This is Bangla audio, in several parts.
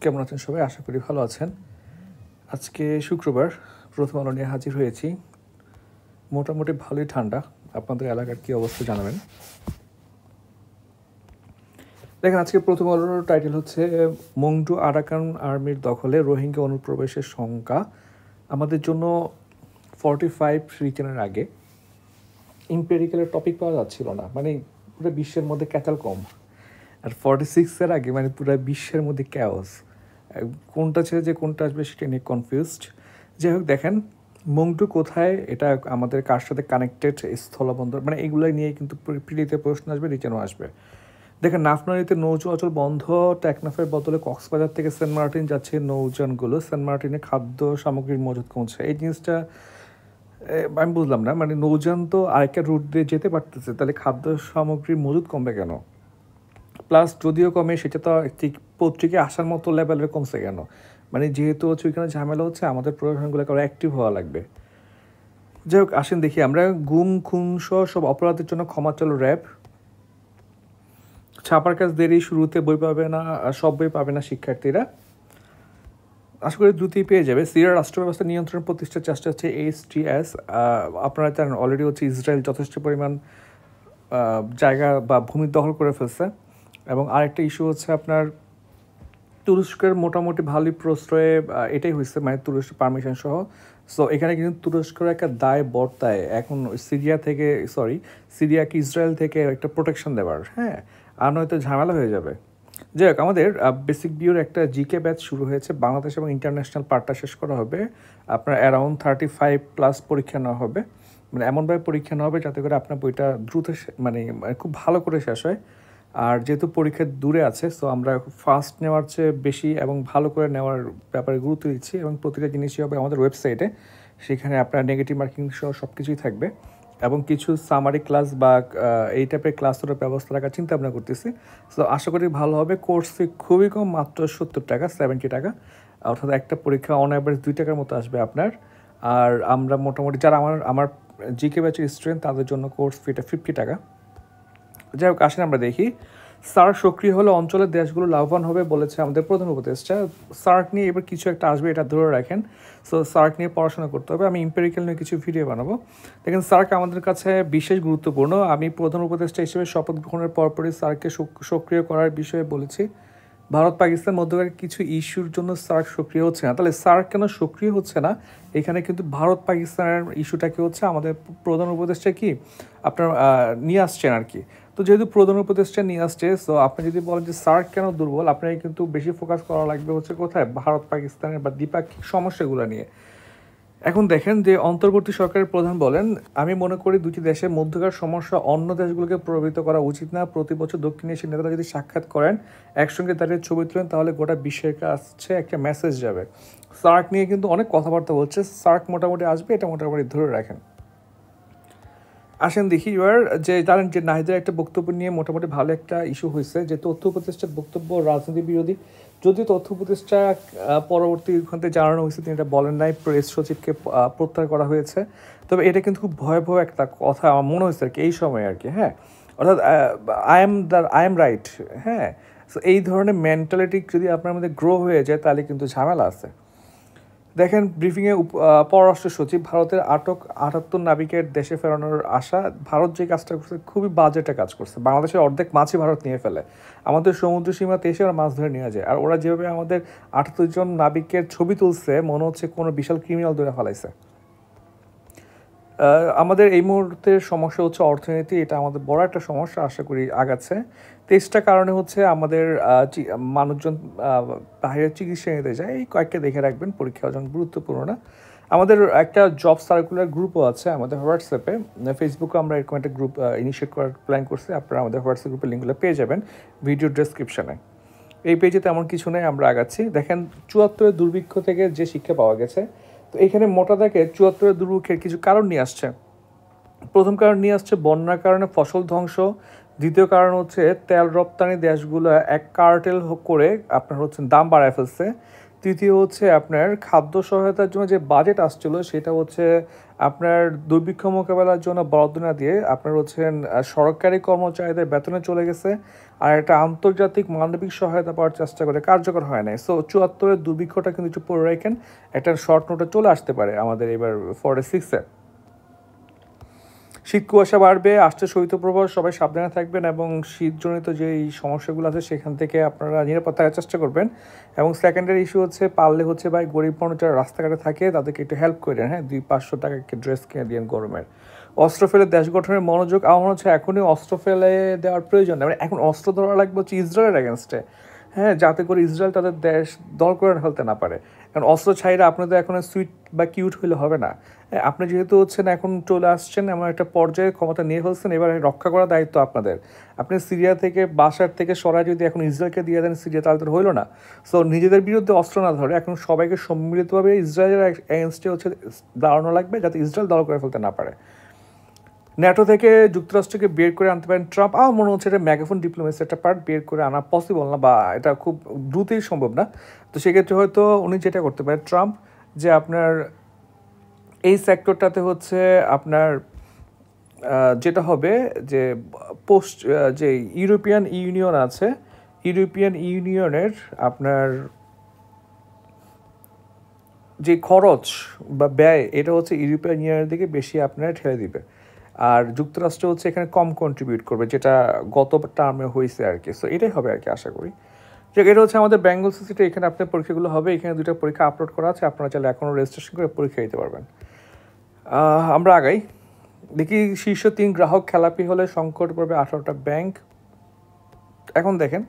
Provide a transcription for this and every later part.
কেমন আছেন সবাই? আশা করি ভালো আছেন। আজকে শুক্রবার, প্রথম আলো নিয়ে হাজির হয়েছি। মোটামুটি ভালোই ঠান্ডা। আপনাদের এলাকার কী অবস্থা জানাবেন। দেখেন, আজকে প্রথম আলোর টাইটেল হচ্ছে মংডু আরাকান আর্মির দখলে রোহিঙ্গা অনুপ্রবেশের শঙ্কা। আমাদের জন্য 45 রিটার্নের আগে ইম্পেরিক্যালের টপিক পাওয়া যাচ্ছিল না, মানে পুরো বিশ্বের মধ্যে ক্যাটাল কম। আর 46-এর আগে মানে পুরো বিশ্বের মধ্যে ক্যাওস। কোনটা ছেড়ে যে কোনটা আসবে সেটা নিয়ে কনফিউজড। যাই হোক, দেখেন মংডু কোথায়, এটা আমাদের কার সাথে কানেক্টেড, স্থলবন্দর, মানে এগুলো নিয়ে কিন্তু পিড়িতে প্রশ্ন আসবে, রিটার্নও আসবে। দেখেন, নাফনারিতে নৌ চলাচল বন্ধ, টেকনাফের বদলে কক্সবাজার থেকে সেন্ট মার্টিন যাচ্ছে নৌযানগুলো, সেন্ট মার্টিনে খাদ্য সামগ্রীর মজুত কমছে। এই জিনিসটা আমি বুঝলাম না, মানে নৌযান তো আরেকটা রুট দিয়ে যেতে পারতেছে, তাহলে খাদ্য সামগ্রীর মজুত কমবে কেন? প্লাস যদিও কমে, সেটা তো ঠিক পত্রিকায় আসার মতো লেভেলের কমছে কেন? মানে যেহেতু হচ্ছে ওইখানে ঝামেলা হচ্ছে, আমাদের প্রশাসনগুলোকে আরও অ্যাক্টিভ হওয়া লাগবে। যাই হোক, আসেন দেখি আমরা গুম খুন সহ সব অপরাধের জন্য ক্ষমা চালু র্যাব। ছাপার কাজ দেরি, শুরুতে বই পাবে না, সব বই পাবে না শিক্ষার্থীরা। আশা করি দ্রুতই পেয়ে যাবে। সিরিয়ার রাষ্ট্র ব্যবস্থা নিয়ন্ত্রণ প্রতিষ্ঠার চেষ্টা হচ্ছে HTS। আপনারা জানেন অলরেডি হচ্ছে ইসরায়েল যথেষ্ট পরিমাণ জায়গা বা ভূমি দখল করে ফেলছে। এবং আরেকটা ইস্যু হচ্ছে আপনার তুরস্কের মোটামুটি ভালোই প্রশ্রয়ে এটাই হয়েছে, মানে তুরস্কের পারমিশন সহ। সো এখানে কিন্তু তুরস্কের একটা দায় বর্তায় এখন সিরিয়াকে ইসরায়েল থেকে একটা প্রোটেকশন দেওয়ার, হ্যাঁ, আর নয়তো ঝামেলা হয়ে যাবে। যাই হোক, আমাদের বেসিক বিউর একটা জিকে ব্যাচ শুরু হয়েছে। বাংলাদেশ এবং ইন্টারন্যাশনাল পার্টটা শেষ করা হবে। আপনার অ্যারাউন্ড 35+ পরীক্ষা নেওয়া হবে, মানে এমনভাবে পরীক্ষা নেওয়া হবে যাতে করে আপনার বইটা দ্রুত মানে খুব ভালো করে শেষ হয়। আর যেহেতু পরীক্ষা দূরে আছে, সো আমরা ফাস্ট নেওয়ার চেয়ে বেশি এবং ভালো করে নেওয়ার ব্যাপারে গুরুত্ব দিচ্ছি, এবং প্রতিটা জিনিসই হবে আমাদের ওয়েবসাইটে। সেখানে আপনার নেগেটিভ মার্কিং সহ সব কিছুই থাকবে, এবং কিছু সামারি ক্লাস বা এই টাইপের ক্লাসের ব্যবস্থা রাখার চিন্তা ভাবনা করতেছি। সো আশা করি ভালো হবে। কোর্স ফি খুবই কম, মাত্র 70 টাকা, 70 টাকা, অর্থাৎ একটা পরীক্ষা অন অ্যাভারেজ 2 টাকার মতো আসবে আপনার। আর আমরা মোটামুটি যারা আমার জিকে ব্যাচের স্টুডেন্ট, তাদের জন্য কোর্স ফিটা 50 টাকা। যাই হোক, আসেন আমরা দেখি। সার্ক সক্রিয় হলে অঞ্চলের দেশগুলো লাভবান হবে বলেছে আমাদের প্রধান উপদেষ্টা। সার্ক নিয়ে এবার কিছু একটা আসবে, এটা ধরে রাখেন। সো সার্ক নিয়ে পড়াশোনা করতে হবে। আমি ইম্পেরিক্যাল নিয়ে কিছু ভিডিও বানাবো। দেখেন, সার্ক আমাদের কাছে বিশেষ গুরুত্বপূর্ণ। আমি প্রধান উপদেষ্টা হিসেবে শপথ গ্রহণের পরপরই সার্ককে সক্রিয় করার বিষয়ে বলেছি। ভারত পাকিস্তান মধ্যকার কিছু ইস্যুর জন্য সার্ক সক্রিয় হচ্ছে না। তাহলে সার্ক কেন সক্রিয় হচ্ছে না? এখানে কিন্তু ভারত পাকিস্তানের ইস্যুটাকে হচ্ছে আমাদের প্রধান উপদেষ্টা কি আপনার নিয়ে আসছেন আর কি। তো যেহেতু প্রধান উপদেষ্টা নিয়ে আসছে, সো আপনি যদি বলেন যে সার্ক কেন দুর্বল, আপনাকে কিন্তু বেশি ফোকাস করা লাগবে হচ্ছে কোথায়, ভারত পাকিস্তানের বা দ্বিপাক্ষিক সমস্যাগুলো নিয়ে। এখন দেখেন যে অন্তর্বর্তী সরকারের প্রধান বলেন, আমি মনে করি দুটি দেশের মধ্যকার সমস্যা অন্য দেশগুলোকে প্রভাবিত করা উচিত না। প্রতি বছর দক্ষিণ এশিয়ার নেতারা যদি সাক্ষাৎ করেন, একসঙ্গে দাঁড়িয়ে ছবি তোলেন, তাহলে গোটা বিশ্বের কাছে একটা মেসেজ যাবে। সার্ক নিয়ে কিন্তু অনেক কথাবার্তা বলছে। সার্ক মোটামুটি আসবে, এটা মোটামুটি ধরে রাখেন। আসেন দেখি এবার যে জানেন যে নাহিদের একটা বক্তব্য নিয়ে মোটামুটি ভালো একটা ইস্যু হয়েছে, যে তথ্য উপদেষ্টার বক্তব্য রাজনীতি বিরোধী। যদিও তথ্য উপদেষ্টা পরবর্তী ওখানে জানানো হয়েছে তিনি এটা বলেন নাই, প্রেস সচিবকে প্রত্যাহার করা হয়েছে। তবে এটা কিন্তু খুব ভয়াবহ একটা কথা আমার মনে হয়েছে আর কি এই সময় আর কি, হ্যাঁ, অর্থাৎ আই এম রাইট, হ্যাঁ। সো এই ধরনের মেন্টালিটি যদি আপনার মধ্যে গ্রো হয়ে যায়, তাহলে কিন্তু ঝামেলা আছে। দেখেন, ব্রিফিংয়ে পররাষ্ট্র সচিব ভারতের আটক 78 নাবিকের দেশে ফেরানোর আশা। ভারত যে কাজটা করছে খুবই বাজে একটা কাজ করছে। বাংলাদেশের অর্ধেক মাছই ভারত নিয়ে ফেলে, আমাদের সমুদ্র সীমাতে এসে ওরা মাছ ধরে নিয়ে যায়। আর ওরা যেভাবে আমাদের 78 জন নাবিকের ছবি তুলছে, মনে হচ্ছে কোনো বিশাল ক্রিমিনাল ধরে ফেলাইছে। আমাদের এই মুহূর্তের সমস্যা হচ্ছে অর্থনীতি, এটা আমাদের বড় একটা সমস্যা, আশা করি আগাচ্ছে। 23টা কারণে হচ্ছে আমাদের মানুষজন বাইরের চিকিৎসা নিতে যায়, এই কয়েকটা দেখে রাখবেন, পরীক্ষা যেন গুরুত্বপূর্ণ না। আমাদের একটা জব সার্কুলার গ্রুপও আছে আমাদের হোয়াটসঅ্যাপে, ফেসবুকে আমরা এরকম একটা গ্রুপ ইনিশিয়েট করার প্ল্যান করছি। আপনারা আমাদের হোয়াটসঅ্যাপ গ্রুপের লিঙ্কগুলো পেয়ে যাবেন ভিডিও ডেসক্রিপশানে। এই পেজে তেমন কিছু নেই, আমরা আগাচ্ছি। দেখেন, 74-এর দুর্ভিক্ষ থেকে যে শিক্ষা পাওয়া গেছে, তো এখানে মোটা দাগে 74-এর দুর্ভিক্ষের কিছু কারণ নিয়ে আসছে। প্রথম কারণ নিয়ে আসছে বন্যার কারণে ফসল ধ্বংস। দ্বিতীয় কারণ হচ্ছে তেল রপ্তানি দেশগুলো এক কার্টেল করে আপনার হচ্ছে দাম বাড়ায় ফেলছে। তৃতীয় হচ্ছে আপনার খাদ্য সহায়তার জন্য যে বাজেট আসছিল সেটা হচ্ছে আপনার দুর্ভিক্ষ মোকাবেলার জন্য বরাদ্দ না দিয়ে আপনার হচ্ছেন সরকারি কর্মচারীদের বেতনে চলে গেছে, আর একটা আন্তর্জাতিক মানবিক সহায়তা পাওয়ার চেষ্টা করে কার্যকর হয় নাই। সো 74-এর দুর্ভিক্ষটা কিন্তু একটু পরে রাখেন, একটা শর্ট নোটে চলে আসতে পারে আমাদের এবার 46-এ। শীত কুয়াশা বাড়বে, আসছে শৈত্যপ্রবাহ, সবাই সাবধানে থাকবেন এবং শীতজনিত যে এই সমস্যাগুলো আছে সেখান থেকে আপনারা নিরাপদ থাকার চেষ্টা করবেন। এবং সেকেন্ডারি ইস্যু হচ্ছে পারলে হচ্ছে ভাই গরিব মানুষ যারা রাস্তাঘাটে থাকে তাদেরকে একটু হেল্প করেন, হ্যাঁ 200-500 টাকা ড্রেস কিনে দিন গরমের। অস্ত্র ফেলে দেশ গঠনের মনোযোগ, আমার মনে হচ্ছে এখনই অস্ত্র ফেলে দেওয়ার প্রয়োজন নেই, মানে এখন অস্ত্র ধরা লাগবে হচ্ছে ইসরায়েলের এগেনস্টে, হ্যাঁ, যাতে করে ইসরায়েল তাদের দেশ দল করে ফেলতে না পারে। কারণ অস্ত্র ছাইরা আপনাদের এখন সুইট বা কিউট হইলে হবে না। আপনি যেহেতু হচ্ছেন এখন চলে আসছেন এমন একটা পর্যায়ে, ক্ষমতা নিয়ে ফেলছেন, এবার রক্ষা করার দায়িত্ব আপনাদের। আপনি সিরিয়া থেকে বাসার থেকে সরাই যদি এখন ইসরায়েলকে দিয়ে দেন সিরিয়া, তাহলে তো হইলো না। সো নিজেদের বিরুদ্ধে অস্ত্র না ধরে এখন সবাইকে সম্মিলিতভাবে ইসরায়েলের এগেনস্টে হচ্ছে দাঁড়ানো লাগবে, যাতে ইসরায়েল দল করে ফেলতে না পারে। ন্যাটো থেকে যুক্তরাষ্ট্রকে বের করে আনতে পারেন ট্রাম্প। আমার মনে হচ্ছে এটা ম্যাগাফোন ডিপ্লোমেসি একটা পার্ট, বের করে আনা পসিবল না, বা এটা খুব দ্রুতই সম্ভব না। তো সেক্ষেত্রে হয়তো উনি যেটা করতে পারেন ট্রাম্প, যে আপনার এই সেক্টরটাতে হচ্ছে আপনার যেটা হবে যে পোস্ট যে ইউরোপিয়ান ইউনিয়ন আছে, ইউরোপিয়ান ইউনিয়নের আপনার যে খরচ বা ব্যয় এটা হচ্ছে ইউরোপিয়ান ইউনিয়নের দিকে বেশি আপনার ঠেলে দিবে, আর যুক্তরাষ্ট্র হচ্ছে এখানে কম কন্ট্রিবিউট করবে, যেটা গত টার্মে হয়েছে আর কি। সো এটাই হবে আর কি, আশা করি। যে এটা হচ্ছে আমাদের বেঙ্গল সিসিতে, এখানে আপনার পরীক্ষাগুলো হবে, এখানে 2টা পরীক্ষা আপলোড করা আছে, আপনারা চাইলে এখনও রেজিস্ট্রেশন করে পরীক্ষা দিতে পারবেন। আমরা আগাই দেখি, শীর্ষ 3 গ্রাহক খেলাপি হলে সংকট পড়বে 18টা ব্যাংক। এখন দেখেন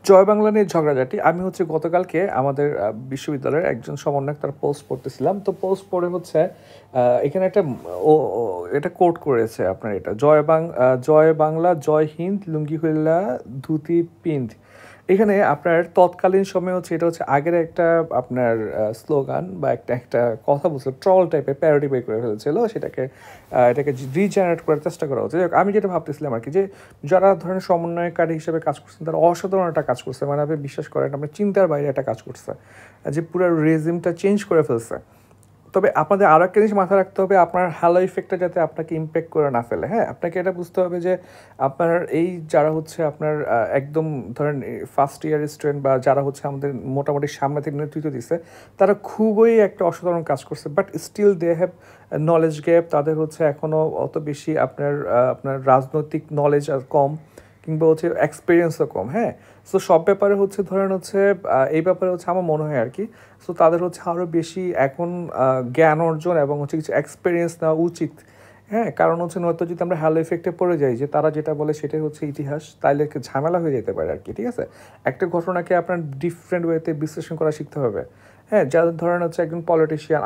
জয় বাংলা নিয়ে ঝগড়াঝাটি, আমি হচ্ছে গতকালকে আমাদের বিশ্ববিদ্যালয়ের একজন সমন্বয়ক তার পোস্ট পড়তেছিলাম, তো পোস্ট পড়ে হচ্ছে এখানে একটা এটা কোট করেছে আপনার, এটা জয় বাংলা জয় হিন্দ লুঙ্গি হইলা ধুতি পিন্দ। এখানে আপনার তৎকালীন সময় হচ্ছে এটা হচ্ছে আগের একটা আপনার স্লোগান বা একটা কথা বলছিল, ট্রল টাইপের প্যারোডি বের করে ফেলেছিল, এটাকে রিজেনারেট করার চেষ্টা করা হচ্ছে। আমি যেটা ভাবতেছিলাম আর কি, যে যারা ধরেন সমন্বয়কারী হিসেবে কাজ করছেন তারা অসাধারণ একটা কাজ করছে, মানে আপনি বিশ্বাস করেন আপনার চিন্তার বাইরে একটা কাজ করছে, যে পুরো রেজিমটা চেঞ্জ করে ফেলছে। তবে আপনাদের আরও একটা জিনিস মাথায় রাখতে হবে, আপনার হ্যালো ইফেক্টটা যাতে আপনাকে ইম্প্যাক্ট করে না ফেলে। হ্যাঁ, আপনাকে এটা বুঝতে হবে যে আপনার এই যারা হচ্ছে আপনার একদম ধরেন ফার্স্ট ইয়ার স্টুডেন্ট বা যারা হচ্ছে আমাদের মোটামুটি সামনে থেকে নেতৃত্ব দিচ্ছে, তারা খুবই একটা অসাধারণ কাজ করছে, but still they have knowledge gap, তাদের হচ্ছে এখনও অত বেশি আপনার রাজনৈতিক নলেজ আর কম, কিংবা হচ্ছে এক্সপিরিয়েন্সও কম। হ্যাঁ, সো সব ব্যাপারে হচ্ছে ধরেন হচ্ছে এই ব্যাপারে হচ্ছে আমার মনে হয় আর কি, সো তাদের হচ্ছে আরও বেশি এখন জ্ঞান অর্জন এবং হচ্ছে কিছু এক্সপিরিয়েন্স নেওয়া উচিত। হ্যাঁ, কারণ হচ্ছে নয়তো যদি আমরা হ্যালো ইফেক্টে পড়ে যাই যে তারা যেটা বলে সেটাই হচ্ছে ইতিহাস, তাইলে ঝামেলা হয়ে যেতে পারে আর কি। ঠিক আছে, একটা ঘটনাকে আপনার ডিফারেন্ট ওয়েতে বিশ্লেষণ করা শিখতে হবে। হ্যাঁ, যাদের ধরেন হচ্ছে একজন পলিটিশিয়ান,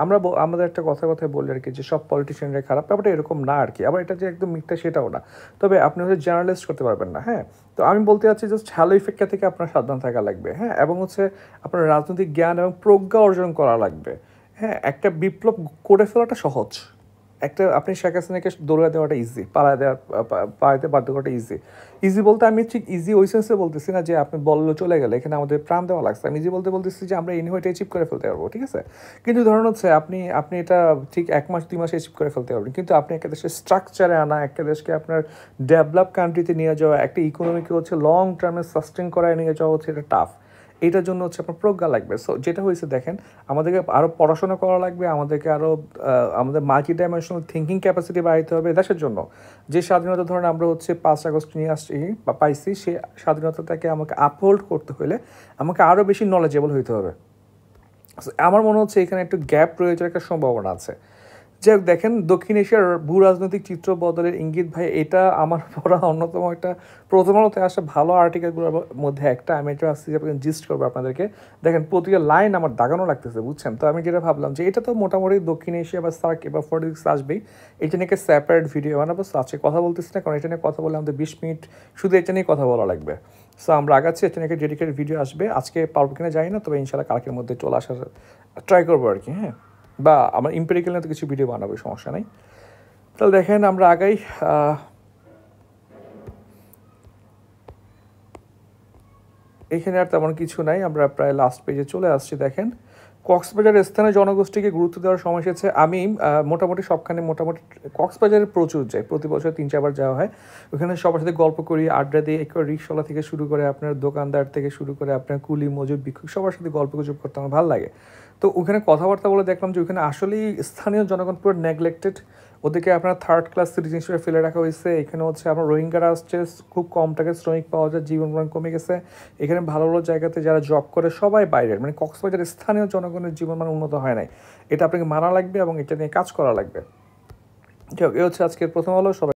আমাদের একটা কথায় বলি আর কি, যে সব পলিটিশিয়ানরা খারাপ, ব্যাপারটা এরকম না আর কি, আবার এটা যে একদম মিথ্যা সেটাও না। তবে আপনি হচ্ছে জার্নালিস্ট করতে পারবেন না। হ্যাঁ, তো আমি বলতে চাচ্ছি জাস্ট হ্যালো ইফেক্টটা থেকে আপনার সাবধান থাকা লাগবে। হ্যাঁ, এবং হচ্ছে আপনার রাজনৈতিক জ্ঞান এবং প্রজ্ঞা অর্জন করা লাগবে। হ্যাঁ, একটা বিপ্লব করে ফেলাটা সহজ, একটা আপনি শেখ হাসিনাকে দৌড়ে দেওয়াটা ইজি, পালাইতে বাধ্য করাটা ইজি বলতে আমি ঠিক ইজি ওই সেন্সে বলতেছি না যে আপনি বললো চলে গেলে, এখানে আমাদের প্রাণ দেওয়া লাগছে। আমি ইজি বলতেছি যে আমরা এনিওয়েটা অ্যাচিভ করে ফেলতে পারবো। ঠিক আছে, কিন্তু ধরুন হচ্ছে আপনি এটা ঠিক 1 মাস 2 মাসে অ্যাচিভ করে ফেলতে পারবেন, কিন্তু আপনি একটা দেশের স্ট্রাকচারে আনা, একটা দেশকে আপনার ডেভেলপ কান্ট্রিতে নিয়ে যাওয়া, একটা ইকোনমিকে হচ্ছে লং টার্মে সাস্টেন করায় নিয়ে যাওয়া হচ্ছে এটা টাফ। এটার জন্য হচ্ছে আপনার প্রজ্ঞা লাগবে। সো যেটা হয়েছে দেখেন, আমাদেরকে আরও পড়াশোনা করা লাগবে, আমাদেরকে আরও আমাদের মাল্টি ডাইমেনশনাল থিঙ্কিং ক্যাপাসিটি বাড়াইতে হবে দেশের জন্য। যে স্বাধীনতা ধরেন আমরা হচ্ছে 5 আগস্ট নিয়ে আসছি বা পাইছি, সেই স্বাধীনতাটাকে আমাকে আপহোল্ড করতে হলে আমাকে আরও বেশি নলেজেবল হইতে হবে। আমার মনে হচ্ছে এখানে একটু গ্যাপ রয়েছে, একটা সম্ভাবনা আছে। যাই হোক, দেখেন দক্ষিণ এশিয়ার ভূ রাজনৈতিক চিত্র বদলের ইঙ্গিত, ভাই এটা আমার পড়া অন্যতম একটা প্রথম আলোতে আসা ভালো আর্টিকেলগুলোর মধ্যে একটা, আমি এটা আসছি আপনাকে জিস্ট করবো আপনাদেরকে। দেখেন প্রতিটা লাইন আমার দাগানো লাগতেছে, বুঝছেন? তো আমি যেটা ভাবলাম যে এটা তো মোটামুটি দক্ষিণ এশিয়া বা সার্ক এবার 46 আসবেই, এটা নিয়ে সেপারেট ভিডিও বানাবো। আজকে কথা বলতেছি না, কারণ এটা নিয়ে কথা বলে আমাদের 20 মিনিট শুধু এটা নিয়ে কথা বলা লাগবে। সো আমরা আগাচ্ছি, এটা নিয়ে একটা ডেডিকেটেড ভিডিও আসবে। আজকে পারবো কিনা জানি না, তবে ইনশাল্লাহ কালকের মধ্যে চলে আসার ট্রাই করবো আর কি। হ্যাঁ, বা আমার ইম্পেরিক্যাল নিয়ে তো কিছু ভিডিও বানাবো, সমস্যা নেই। তাহলে দেখেন আমরা আগাই। এখানে আর তেমন কিছু নাই, আমরা প্রায় লাস্ট পেজে চলে আসছি। দেখেন, কক্সবাজারের স্থানীয় জনগোষ্ঠীকে গুরুত্ব দেওয়ার সময় এসেছে। আমি মোটামুটি সবখানে মোটামুটি কক্সবাজারে প্রচুর যাই, প্রতি বছর 3-4 যাওয়া হয়। ওখানে সবার সাথে গল্প করি, আড্ডা দিই, একেবারে রিক্সাওয়ালা থেকে শুরু করে আপনার দোকানদার থেকে শুরু করে আপনার কুলি মজুর ভিক্ষুক সবার সাথে গল্প গুজব করতে আমার ভালো লাগে। তো ওখানে কথাবার্তা বলে দেখলাম যে ওখানে আসলেই স্থানীয় জনগণ পুরো নেগলেক্টেড, ওদেরকে আপনার থার্ড ক্লাস সিটিজেন হিসেবে ফেলে রাখা হয়েছে। এখানে হচ্ছে আপনার রোহিঙ্গারা আসছে, খুব কম টাকায় শ্রমিক পাওয়া যায়, জীবনমান কমে গেছে। এখানে ভালো ভালো জায়গাতে যারা জব করে সবাই বাইরের, মানে কক্সবাজারের স্থানীয় জনগণের জীবনমান উন্নত হয় নাই। এটা আপনাকে মানা লাগবে এবং এটা নিয়ে কাজ করা লাগবে। যাই হোক, এ হচ্ছে আজকের প্রথম আলো। সবাই